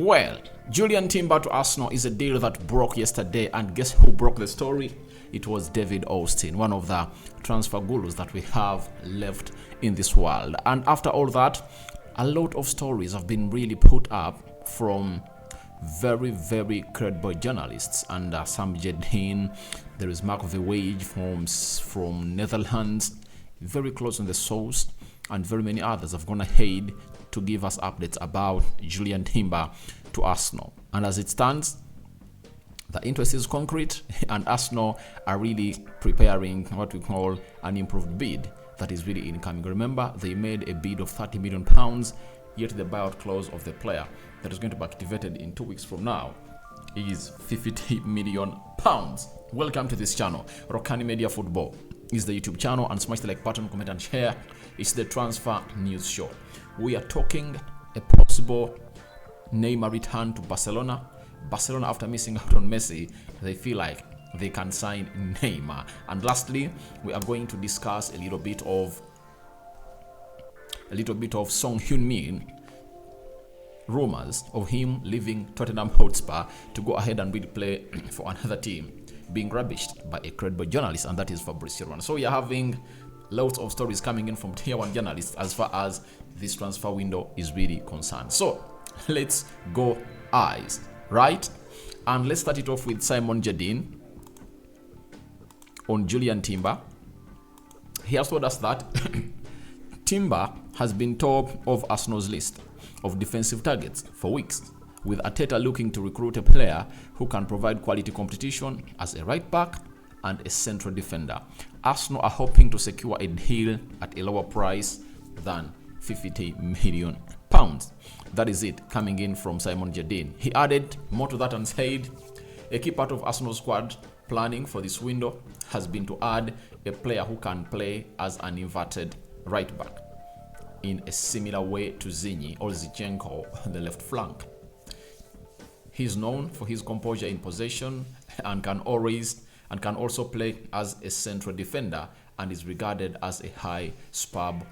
Well, Julian Timber to Arsenal is a deal that broke yesterday, and guess who broke the story? It was David Austin, one of the transfer gurus that we have left in this world. And after all that, a lot of stories have been really put up from very credible journalists, and Sam Jedin, there is Mark Verwage from Netherlands, very close on the source, and very many others have gone ahead to give us updates about Julian Timber to Arsenal. And as it stands, the interest is concrete, and Arsenal are really preparing what we call an improved bid that is really incoming. Remember, they made a bid of £30 million, yet the buyout clause of the player that is going to be activated in 2 weeks from now is £50 million. Welcome to this channel. Rokani Media Football is the YouTube channel, and smash the like button, comment and share. It's the transfer news show. We are talking a possible Neymar return to Barcelona. Barcelona, after missing out on Messi, they feel like they can sign Neymar. And lastly, we are going to discuss a little bit of Son Heung-min, rumors of him leaving Tottenham Hotspur to go ahead and really play for another team, being rubbished by a credible journalist, and that is Fabrizio Romano. So we are having lots of stories coming in from tier 1 journalists as far as this transfer window is really concerned. So let's go eyes right, and let's start it off with Simon Jedin on Julian Timber. He has told us that Timber has been top of Arsenal's list of defensive targets for weeks, with Arteta looking to recruit a player who can provide quality competition as a right back and a central defender. Arsenal are hoping to secure a deal at a lower price than £50 million. That is it, coming in from Simon Jedin. He added more to that and said, a key part of Arsenal's squad planning for this window has been to add a player who can play as an inverted right back in a similar way to Zinyi or Zinchenko on the left flank. He's known for his composure in possession and can also play as a central defender, and is regarded as a high superb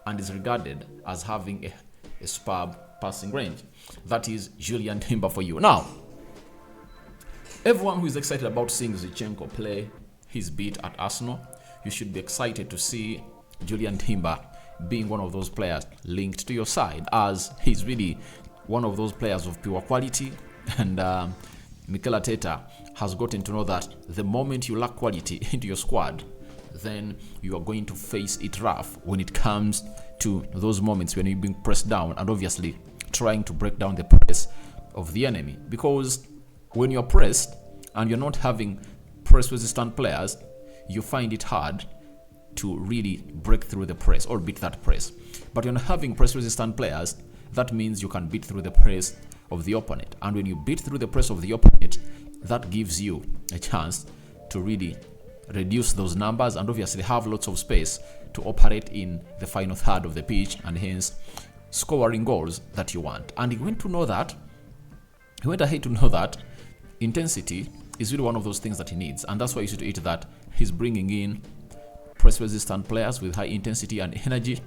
and is regarded as having a superb passing range. That is Julian Timber for you. Now, everyone who is excited about seeing Zinchenko play his beat at Arsenal, you should be excited to see Julian Timber being one of those players linked to your side, as he's really one of those players of pure quality. And Mikel Arteta has gotten to know that the moment you lack quality into your squad, then you are going to face it rough when it comes to those moments when you're being pressed down, and obviously trying to break down the press of the enemy. Because when you're pressed and you're not having press-resistant players, you find it hard to really break through the press or beat that press. But when you're having press-resistant players, that means you can beat through the press of the opponent. And when you beat through the press of the opponent, that gives you a chance to really reduce those numbers and obviously have lots of space to operate in the final third of the pitch, and hence scoring goals that you want. And he went ahead to know that intensity is really one of those things that he needs, and that's why you see to it that he's bringing in press-resistant players with high intensity and energy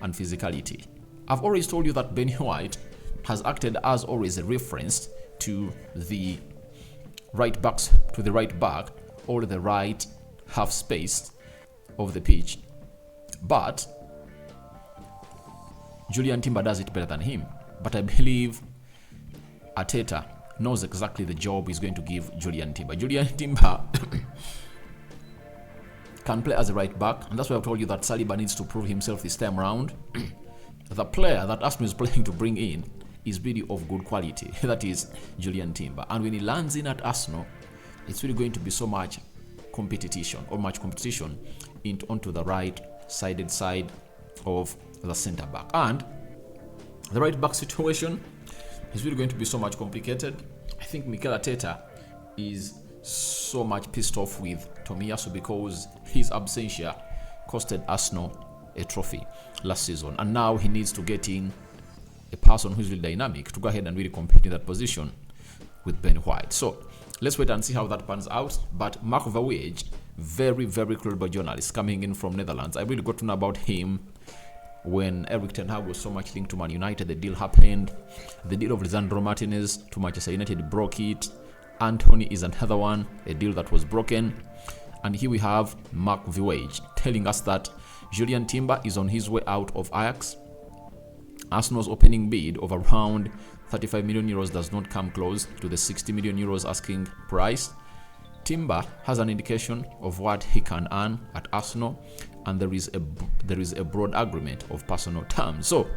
and physicality. I've always told you that Ben White has acted as always a reference to the right back or the right half space of the pitch, but Julian Timber does it better than him. But I believe Arteta knows exactly the job he's going to give Julian Timber. Julian Timber can play as a right back, and that's why I've told you that Saliba needs to prove himself this time around. The player that Arsenal is planning to bring in is really of good quality. That is Julian Timber. And when he lands in at Arsenal, it's really going to be so much competition onto the right-sided side of the centre back. And the right back situation is really going to be so much complicated. I think Mikel Arteta is so much pissed off with Tomiyasu because his absentia costed Arsenal a trophy last season, and now he needs to get in a person who's really dynamic to go ahead and really compete in that position with Ben White. So let's wait and see how that pans out. But Mark Verwage, very credible journalist coming in from Netherlands, I really got to know about him when Eric Ten Hag was so much linked to Man United, the deal happened. The deal of Lisandro Martinez to Manchester United broke it. Anthony is another one, a deal that was broken. And here we have Mark Viewage telling us that Julian Timber is on his way out of Ajax. Arsenal's opening bid of around 35 million euros does not come close to the 60 million euros asking price. Timber has an indication of what he can earn at Arsenal, and there is a broad agreement of personal terms. So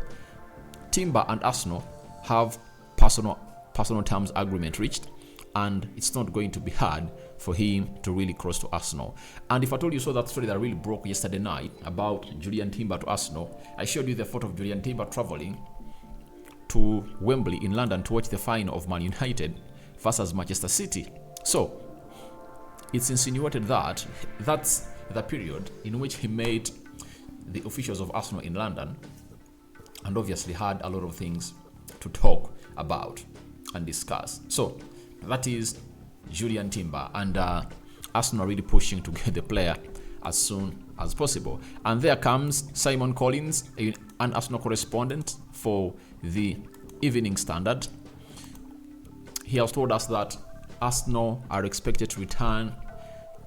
Timber and Arsenal have personal terms agreement reached, and it's not going to be hard for him to really cross to Arsenal. And if I told you so, that story that really broke yesterday night about Julian Timber to Arsenal, I showed you the photo of Julian Timber traveling to Wembley in London to watch the final of Man United versus Manchester City. So it's insinuated that that's the period in which he met the officials of Arsenal in London, and obviously had a lot of things to talk about and discuss. So that is Julian Timber, and Arsenal are really pushing to get the player as soon as possible. And there comes Simon Collins, an Arsenal correspondent for the Evening Standard. He has told us that Arsenal are expected to return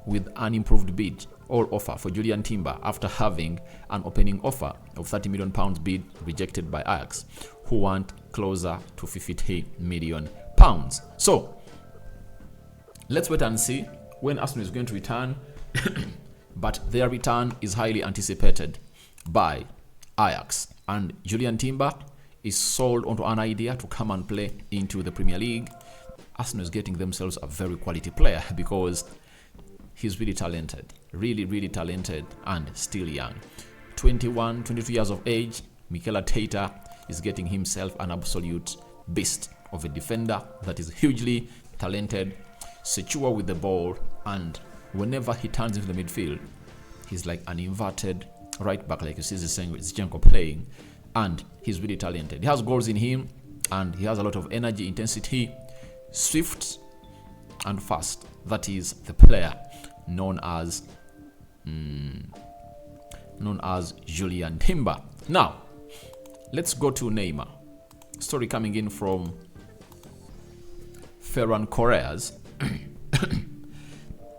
with an improved bid or offer for Julian Timber after having an opening offer of £30 million bid rejected by Ajax, who want closer to £50 million. So let's wait and see when Arsenal is going to return. But their return is highly anticipated by Ajax, and Julian Timber is sold onto an idea to come and play into the Premier League. Arsenal is getting themselves a very quality player because he's really talented, really talented, and still young. 21, 22 years of age. Mikel Arteta is getting himself an absolute beast of a defender that is hugely talented, secure with the ball, and whenever he turns into the midfield, he's like an inverted right back, like you see Zinchenko playing, and he's really talented. He has goals in him, and he has a lot of energy, intensity, swift and fast. That is the player known as Julian Timber. Now, let's go to Neymar. Story coming in from Ferran Correas.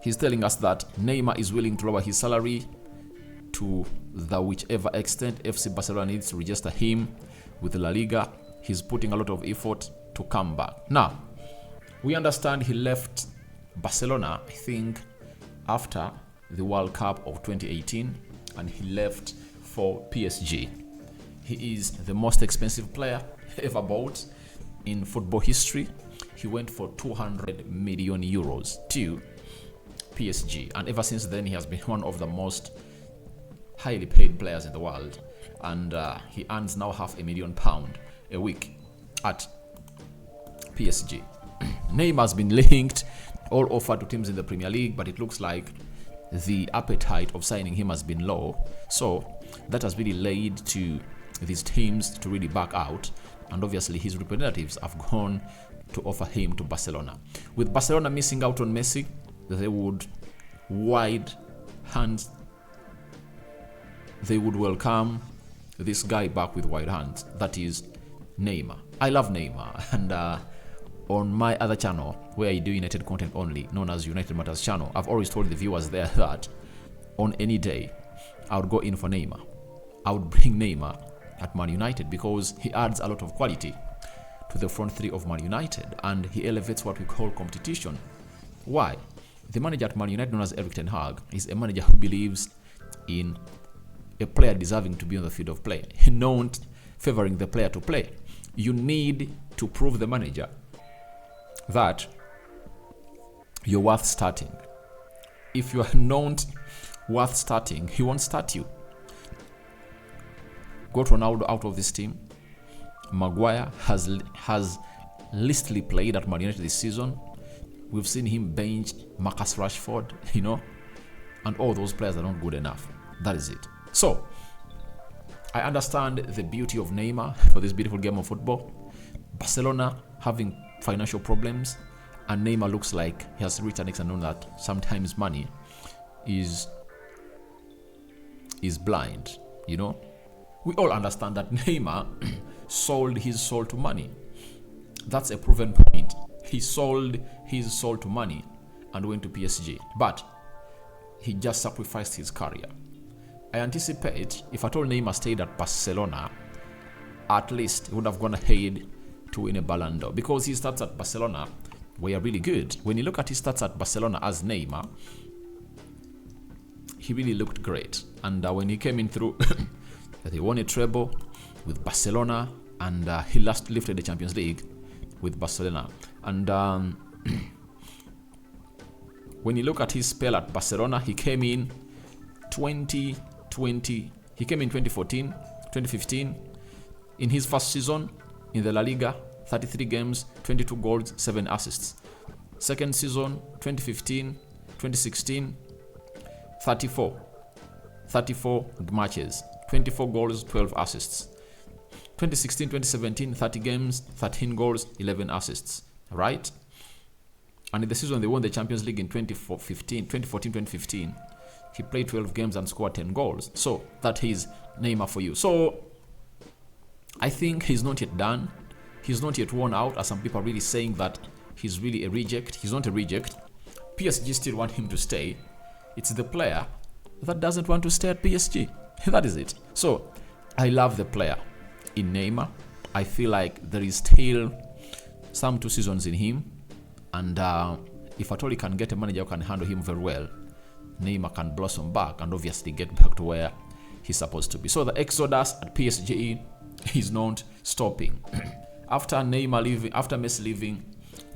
He's telling us that Neymar is willing to lower his salary to the whichever extent FC Barcelona needs to register him with La Liga. He's putting a lot of effort to come back. Now, we understand he left Barcelona, I think, after the World Cup of 2018, and he left for PSG. He is the most expensive player ever bought in football history. He went for 200 million euros to PSG, and ever since then he has been one of the most highly paid players in the world, and he earns now £500,000 a week at PSG. Neymar has been linked all offered to teams in the Premier League, but it looks like the appetite of signing him has been low, so that has really led to these teams to really back out, and obviously his representatives have gone to offer him to Barcelona. With Barcelona missing out on Messi, they would welcome this guy back with wide hands. That is Neymar. I love Neymar, and on my other channel where I do United content only, known as United Matters channel, I've always told the viewers there that on any day I would go in for Neymar. I would bring Neymar at Man United because he adds a lot of quality to the front three of Man United, and he elevates what we call competition. Why? The manager at Man United, known as Eric Ten Hag, is a manager who believes in a player deserving to be on the field of play, not favoring the player to play. You need to prove the manager that you're worth starting. If you are not worth starting, he won't start you. Got Ronaldo out of this team. Maguire has leastly played at Man United this season. We've seen him bench Marcus Rashford, and all those players are not good enough. That is it. So, I understand the beauty of Neymar for this beautiful game of football. Barcelona having financial problems, and Neymar looks like he has reached an extent known that sometimes money is blind, We all understand that Neymar sold his soul to money. That's a proven point. He sold his soul to money and went to PSG. But he just sacrificed his career. I anticipate if at all Neymar stayed at Barcelona, at least he would have gone ahead to win a Ballon d'Or, because his stats at Barcelona were really good. When you look at his stats at Barcelona as Neymar, he really looked great. And when he came in through, they won a treble with Barcelona, and he last lifted the Champions League with Barcelona. And when you look at his spell at Barcelona, he came in 2014, 2015. In his first season in the La Liga, 33 games, 22 goals, 7 assists. Second season, 2015, 2016, 34 matches, 24 goals, 12 assists. 2016, 2017, 30 games, 13 goals, 11 assists. Right? And in the season they won the Champions League in 2014, 2015. He played 12 games and scored 10 goals. So that is Neymar for you. So I think he's not yet done. He's not yet worn out, as some people are really saying that he's really a reject. He's not a reject. PSG still want him to stay. It's the player that doesn't want to stay at PSG. That is it. So I love the player in Neymar. I feel like there is still some 2 seasons in him. And if at all he can get a manager who can handle him very well, Neymar can blossom back and obviously get back to where he's supposed to be. So the exodus at PSG is not stopping. After Messi leaving,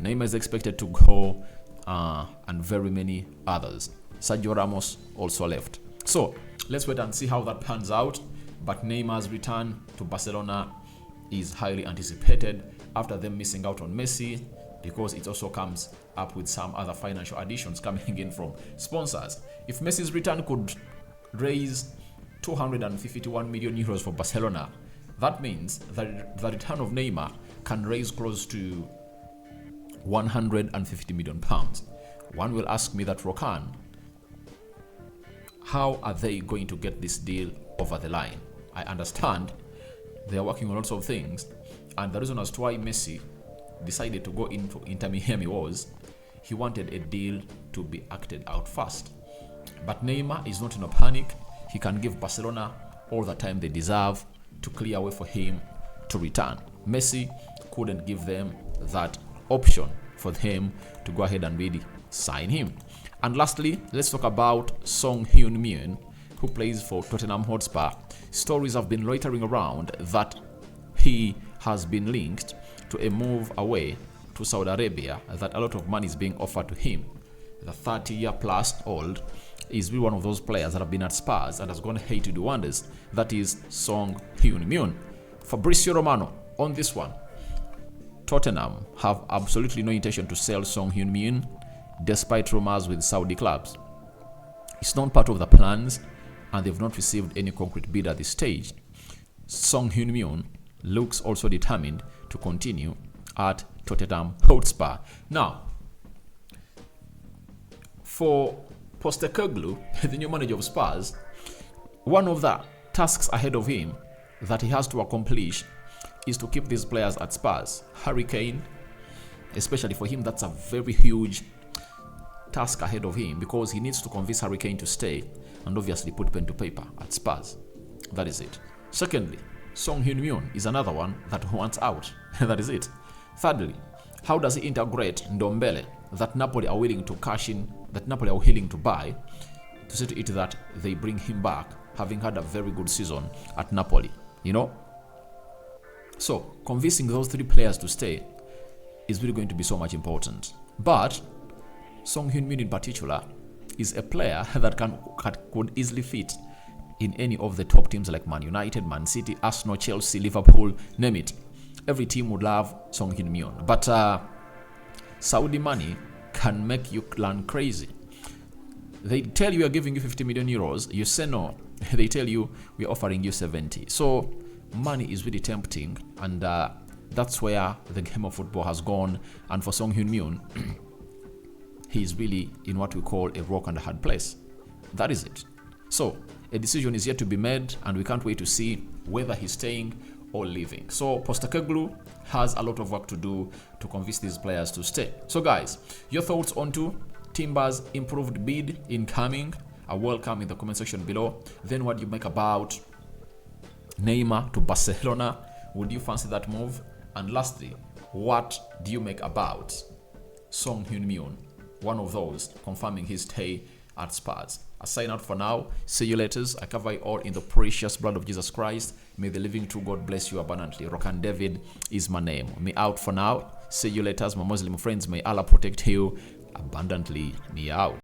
Neymar is expected to go, and very many others. Sergio Ramos also left. So let's wait and see how that pans out. But Neymar's return to Barcelona is highly anticipated after them missing out on Messi, because it also comes up with some other financial additions coming in from sponsors. If Messi's return could raise 251 million euros for Barcelona, that means that the return of Neymar can raise close to 150 million pounds. One will ask me that, Rokani, how are they going to get this deal over the line? I understand they are working on lots of things, and the reason as to why Messi decided to go into Inter Miami was he wanted a deal to be acted out fast. But Neymar is not in a panic. He can give Barcelona all the time they deserve to clear a way for him to return. Messi couldn't give them that option for them to go ahead and really sign him. And lastly, let's talk about Son Heung-min, who plays for Tottenham Hotspur. Stories have been loitering around that he has been linked to a move away to Saudi Arabia, that a lot of money is being offered to him. The 30-year-plus old is really one of those players that have been at Spurs and has gone ahead to do wonders. That is Son Heung-min. Fabrizio Romano on this one. Tottenham have absolutely no intention to sell Son Heung-min despite rumors with Saudi clubs. It's not part of the plans, and they've not received any concrete bid at this stage. Son Heung-min looks also determined to continue at Tottenham Hotspur. Now, for Postecoglou, the new manager of Spurs, one of the tasks ahead of him that he has to accomplish is to keep these players at Spurs. Harry Kane, especially for him, that's a very huge task ahead of him, because he needs to convince Harry Kane to stay and obviously put pen to paper at Spurs. That is it. Secondly, Son Heung-min is another one that wants out. That is it. Thirdly, how does he integrate Ndombele that Napoli are willing to cash in, that Napoli are willing to buy, to see to it that they bring him back, having had a very good season at Napoli, you know? So, convincing those 3 players to stay is really going to be so much important. But Son Heung-min in particular is a player that could easily fit in any of the top teams like Man United, Man City, Arsenal, Chelsea, Liverpool, name it. Every team would love Son Heung-min. But Saudi money can make you run crazy. They tell you are giving you 50 million euros. You say no. They tell you we're offering you 70. So money is really tempting, and that's where the game of football has gone. And for Son Heung-min, he's really in what we call a rock and a hard place. That is it. So a decision is yet to be made, and we can't wait to see whether he's staying or leaving. So Postecoglou has a lot of work to do to convince these players to stay. So guys, your thoughts onto Timber's improved bid incoming are welcome in the comment section below. Then what do you make about Neymar to Barcelona? Would you fancy that move? And lastly, what do you make about Son Heung-min, one of those confirming his stay at Spurs? I sign out for now. See you later. I cover it all in the precious blood of Jesus Christ. May the living true God bless you abundantly. Rokani David is my name. Me out for now. See you later, my Muslim friends. May Allah protect you abundantly. Me out.